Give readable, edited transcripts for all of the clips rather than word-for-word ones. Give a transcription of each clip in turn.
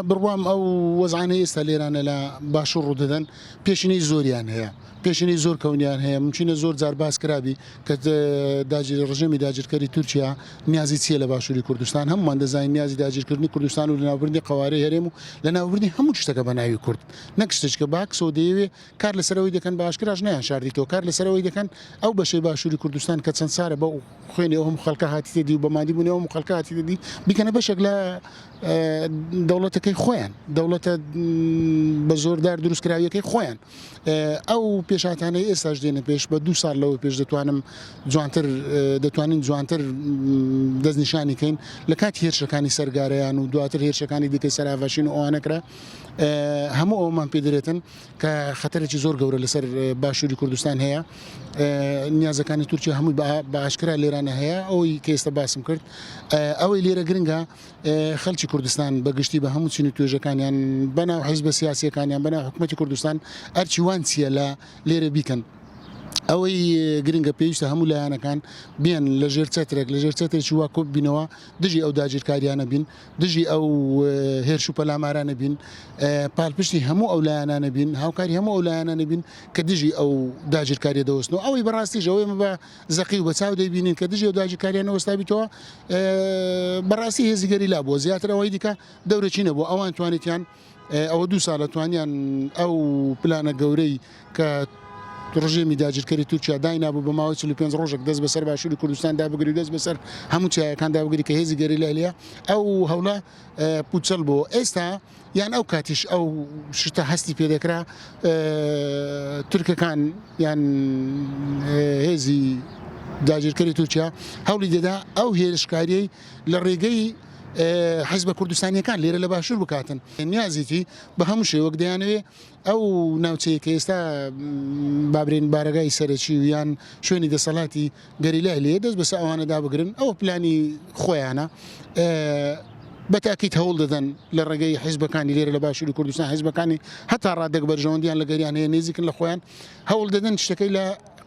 بڕوام ئەو وەزعانە ئێستا لێرانە لە باشوور ڕوودەدەن پێشینەی زۆریان هەیە پێشینەی زۆر کەونیان هەیە ممکنە زۆر جار باس کرابی کە ڕژێمی داگیرکەری تورکیا نیازی چیە لە باشووری کوردستان هەمومان دەزانین نیازی داگیرکردنی کوردستان و لە ناوبردنی قوارەی هەرێم و لە ناوبردنی هەموو شتەکە بە ناوی کورد نەک شتێککە باکسەوە دەیەوێ کار لەسەرەوەی دەکەن باشکراش نیان شاردیتەوە کار لەسەرەوەی دەکەن ئەو بەشەی باشووری کوردستان کە چەند سارە بە خوێنی ئەو هەموو خەڵکە هاتیتێ دی و بەمادی بوونەوە هەموو خەڵکە هاتیتە دی بیکەنە بەشێک لە دەوڵەتەکەی خۆیان دەوڵەتە بە زۆردار دروستکراویەکەی خۆیان ئەو پێشاتانەی ئێستاش دێنە پێش بە 2 ساڵ لەوە پێش دەتوانین جوانتر دەستنیشانی کەین لە کاتی هێرشەکانی سەرگارەیان و دواتر هێرشەکانی دیکەی سەرافاشین و ئەوانەکرا هەموو ئەومان پێدرێتن کە خەتەرێکی زۆر گەورە لەسەر باشووری کوردستان هەیە نیازەکانی تورکیا هەمووی بە ئاشکرا لێرانە هەیە ئەوەی کە ئێستا باسم کرد ئەوەی لێرە گرنگە خەڵکی کوردستان بەگشتی بە هەموو چین و توێژەکانیان بەناو حیزبە سیاسیەکانیان بەناو حکوومەتی کوردستان ئەرچی وان چیە لە لێرە بیکەن ئەوەی گرنگە پێویستە هەموو لایەنەکان بیان لە ژێر چەترێک لە ژێر چەترێکی وا کۆب بینەوە دژی ئەو داگیرکاریانە بین دژی ئەو هێرش و پەلامارانە بین پاڵپشتی هەموو ئەو لایەنانە بین هاوکاری هەموو ئەو لایەنانە بین کە دژی ئەو داگیرکاریە دەوەستنەوە ئەوەی بەڕاستیش ئەوەی بە زەقی و بە چاو دەیبینین کە دژی ئەو داگیرکاریانە وەستابیتەوە بەڕاستی هێزیگەری لا بووە زیاتر ئەوەی دیکە دەورەچینە بوو ئەوان توانێتیان ئەوە 2 ساڵە توانیان ئەو پلانە گەورەی کە ڕژێمی داگیرکەری تورکیا داینابوو بە ماوەی 45 ڕۆژێک دەست بەسەر باشووری کوردستان دابگری و دەست بەسەر هەموو چایەکان دابگری کە هێزی گەری لایە ئەو هەوڵە پوچەل بوو ئێستا یان ئەو کاتیش ئەو شتە هەستی پێدەکرا تورکەکان یان هێزی داگیرکەری تورکیا هەوڵی دەدا ئەو هێرشکاریەی لە ڕێگەی حیزبە کوردستانیەکان لێرە لە باشوور بکاتن نیازیتی بە هەموو شێوەک دەیانەوێ ئەو ناوچەیە کە ئێستا بابرێن بارەگای سەرەکی و یان شوێنی دەسەڵاتی گەریلای لێ دەست بەسە ئەوانە دابگرن ئەوە پلانی خۆیانە بەتاکیت هەوڵ دەدەن لە ڕێگەی حیزبەکانی لێرە لە باشووری کوردستان حیزبەکانی هەتا ڕادێک بەرژەوەندیان لە گەریان هەیە نێزیکن لە خۆیان هەوڵ دەدەن شتەکەی لە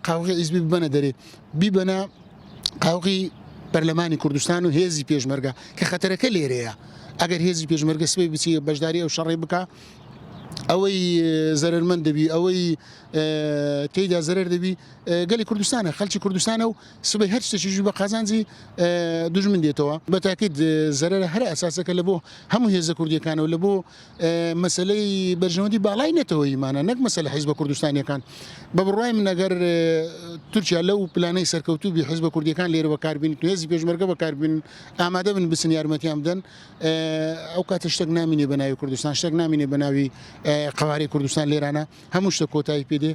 قاوغی حیزبی ببەنە دەرێ بیبەنە قاوغی پەرلەمانی کوردستان و هێزی پێشمەرگە کە خەتەرەکە لێرەیە ئەگەر هێزی پێشمەرگە سبەی بچی بەشداری ئەو شەڕێ بکە ئەوەی زەرمەند دەبی ئەوەی تێیدا زەرەر دەبی گەلی کوردستانە خەڵکی کوردستانە و سبەی هەر شتێکیش بە قازانجی دوژمن دێتەوە بەتاکید زەرەرە هەر ئەساسەکە لە بۆ هەموو هێزە کوردیەکانەوە لە بۆ مەسەلەی بەرژەوەندی باڵای نێتەوەیمانە نەک مەسەلە حیزبە کوردستانیەکان بە بڕوای من ئەگەر تورکیا لەو پلانەی سەرکەوتوبی حیزبە کوردیەکان لێرە بەکاربینیت و هێزی پێشمەرگە بەکاربین ئامادە بن بچن یارمەتیان بدەن ئەو کاتە شتێک نامینێ بە ناوی کوردستان شتێک نامینێ بە ناوی قوارەی کوردستان لێرانە هەموو شتە کۆتایی پێدێ